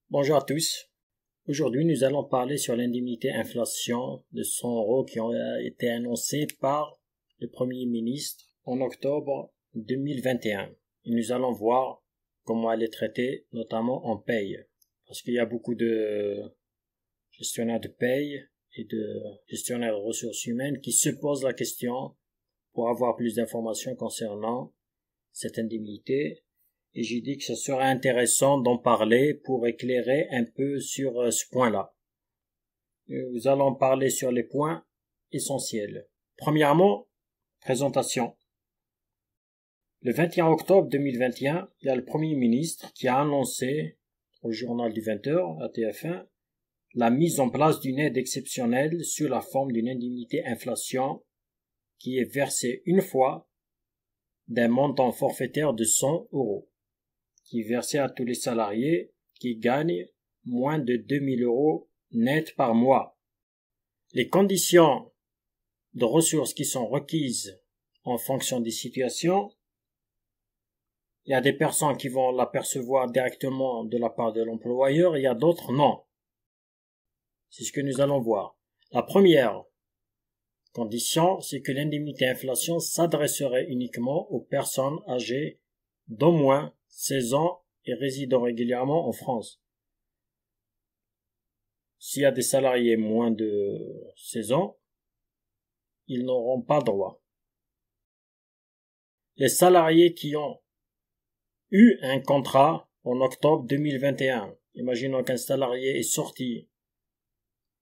Bonjour à tous. Aujourd'hui, nous allons parler sur l'indemnité inflation de 100 € qui ont été annoncée par le Premier ministre en octobre 2021. Et nous allons voir comment elle est traitée, notamment en paye. Parce qu'il y a beaucoup de gestionnaires de paye et de gestionnaires de ressources humaines qui se posent la question pour avoir plus d'informations concernant cette indemnité. Et j'ai dit que ce serait intéressant d'en parler pour éclairer un peu sur ce point-là. Nous allons parler sur les points essentiels. Premièrement, présentation. Le 21 octobre 2021, il y a le Premier ministre qui a annoncé au journal du 20h, à TF1, la mise en place d'une aide exceptionnelle sous la forme d'une indemnité inflation qui est versée une fois d'un montant forfaitaire de 100 €. Qui est versé à tous les salariés qui gagnent moins de 2000 € net par mois. Les conditions de ressources qui sont requises en fonction des situations, il y a des personnes qui vont l'apercevoir directement de la part de l'employeur, et il y a d'autres non. C'est ce que nous allons voir. La première condition, c'est que l'indemnité inflation s'adresserait uniquement aux personnes âgées d'au moins 16 ans et résidant régulièrement en France. S'il y a des salariés moins de 16 ans, ils n'auront pas droit. Les salariés qui ont eu un contrat en octobre 2021, imaginons qu'un salarié est sorti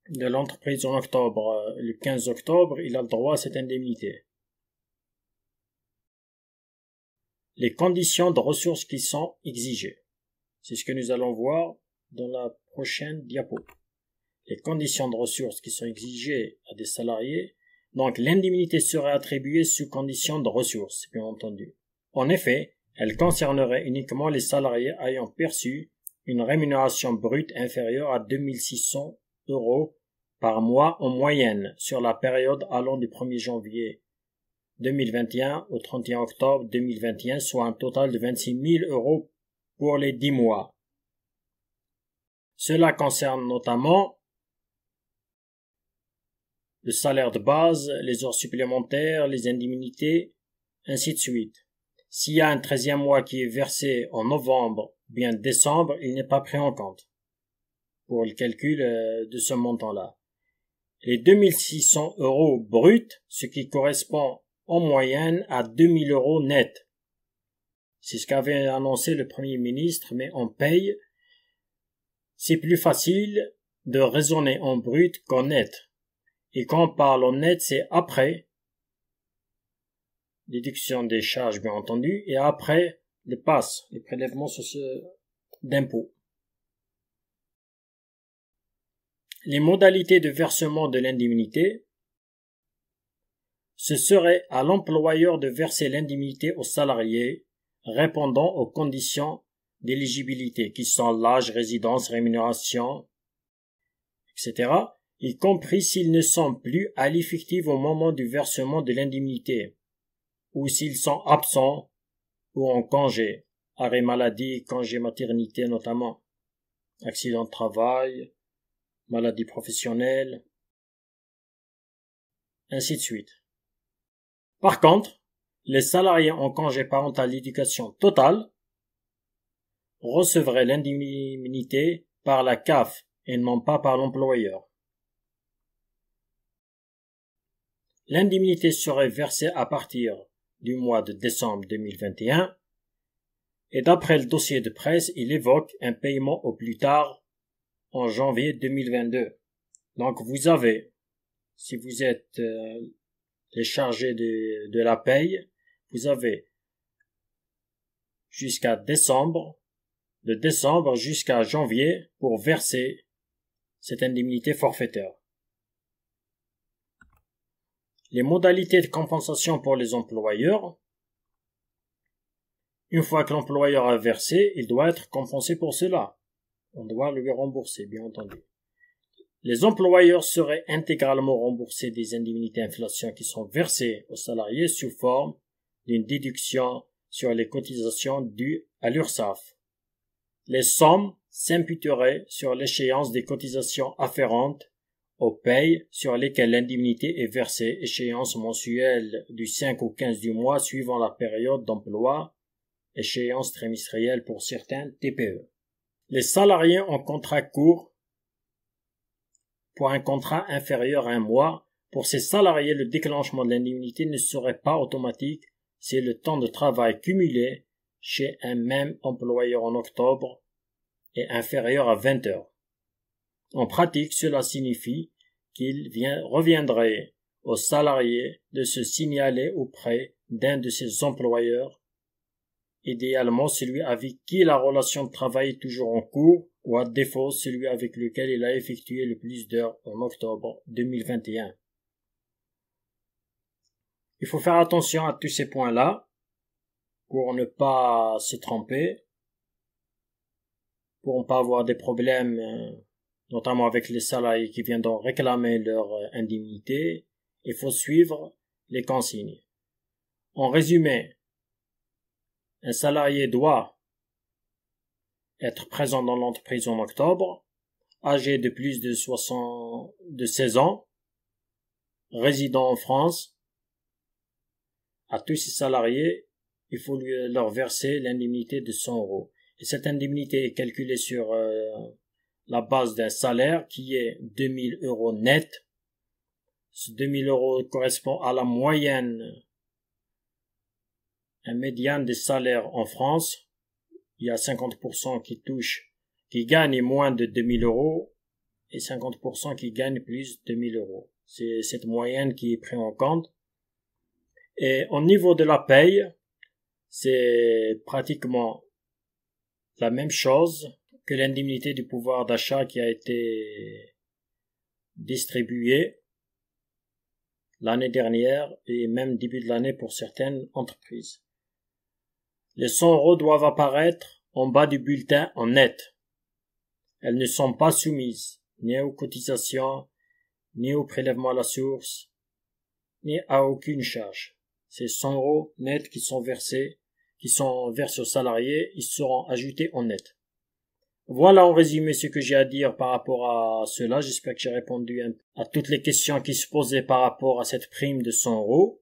de l'entreprise en octobre, le 15 octobre, il a le droit à cette indemnité. Les conditions de ressources qui sont exigées. C'est ce que nous allons voir dans la prochaine diapo. Les conditions de ressources qui sont exigées à des salariés. Donc, l'indemnité serait attribuée sous conditions de ressources, bien entendu. En effet, elle concernerait uniquement les salariés ayant perçu une rémunération brute inférieure à 2600 € par mois en moyenne sur la période allant du 1er janvier 2021 au 31 octobre 2021, soit un total de 26 000 € pour les 10 mois. Cela concerne notamment le salaire de base, les heures supplémentaires, les indemnités, ainsi de suite. S'il y a un 13e mois qui est versé en novembre ou bien décembre, il n'est pas pris en compte pour le calcul de ce montant-là. Les 2600 € bruts, ce qui correspond en moyenne à 2000 € net. C'est ce qu'avait annoncé le Premier ministre, mais en paye, c'est plus facile de raisonner en brut qu'en net. Et quand on parle en net, c'est après déduction des charges, bien entendu, et après les passes, les prélèvements d'impôts. Les modalités de versement de l'indemnité. Ce serait à l'employeur de verser l'indemnité aux salariés répondant aux conditions d'éligibilité qui sont l'âge, résidence, rémunération, etc., y compris s'ils ne sont plus à l'effectif au moment du versement de l'indemnité, ou s'ils sont absents ou en congé, arrêt maladie, congé maternité notamment, accident de travail, maladie professionnelle, ainsi de suite. Par contre, les salariés en congé parental d'éducation totale recevraient l'indemnité par la CAF et non pas par l'employeur. L'indemnité serait versée à partir du mois de décembre 2021 et d'après le dossier de presse, il évoque un paiement au plus tard en janvier 2022. Donc vous avez, si vous êtes les chargés de la paye, vous avez jusqu'à décembre, de décembre jusqu'à janvier pour verser cette indemnité forfaitaire. Les modalités de compensation pour les employeurs. Une fois que l'employeur a versé, il doit être compensé pour cela. On doit lui rembourser, bien entendu. Les employeurs seraient intégralement remboursés des indemnités inflation qui sont versées aux salariés sous forme d'une déduction sur les cotisations dues à l'URSSAF. Les sommes s'imputerait sur l'échéance des cotisations afférentes aux payes sur lesquelles l'indemnité est versée, échéance mensuelle du 5 au 15 du mois suivant la période d'emploi, échéance trimestrielle pour certains TPE. Les salariés en contrat court pour un contrat inférieur à un mois. Pour ces salariés, le déclenchement de l'indemnité ne serait pas automatique si le temps de travail cumulé chez un même employeur en octobre est inférieur à 20 heures. En pratique, cela signifie qu'il reviendrait aux salariés de se signaler auprès d'un de ses employeurs, idéalement celui avec qui la relation de travail est toujours en cours, ou à défaut celui avec lequel il a effectué le plus d'heures en octobre 2021. Il faut faire attention à tous ces points-là pour ne pas se tromper, pour ne pas avoir des problèmes, notamment avec les salariés qui viennent d'en réclamer leur indemnité. Il faut suivre les consignes. En résumé, un salarié doit être présent dans l'entreprise en octobre, âgé de plus de 16 ans, résident en France. À tous ces salariés, il faut leur verser l'indemnité de 100 euros. Et cette indemnité est calculée sur la base d'un salaire qui est 2000 euros net. Ce 2000 euros correspond à la moyenne, un médiane des salaires en France. Il y a 50% qui gagnent moins de 2000 euros et 50% qui gagnent plus de 2000 euros. C'est cette moyenne qui est prise en compte. Et au niveau de la paye, c'est pratiquement la même chose que l'indemnité du pouvoir d'achat qui a été distribuée l'année dernière et même début de l'année pour certaines entreprises. Les 100 euros doivent apparaître en bas du bulletin en net. Elles ne sont pas soumises ni aux cotisations, ni au prélèvement à la source, ni à aucune charge. Ces 100 euros nets qui sont versés aux salariés, ils seront ajoutés en net. Voilà en résumé ce que j'ai à dire par rapport à cela. J'espère que j'ai répondu à toutes les questions qui se posaient par rapport à cette prime de 100 euros.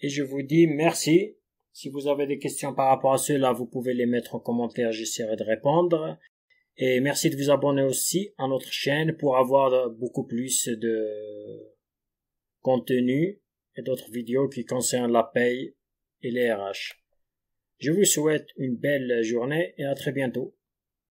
Et je vous dis merci. Si vous avez des questions par rapport à cela, vous pouvez les mettre en commentaire, j'essaierai de répondre. Et merci de vous abonner aussi à notre chaîne pour avoir beaucoup plus de contenu et d'autres vidéos qui concernent la paye et les RH. Je vous souhaite une belle journée et à très bientôt.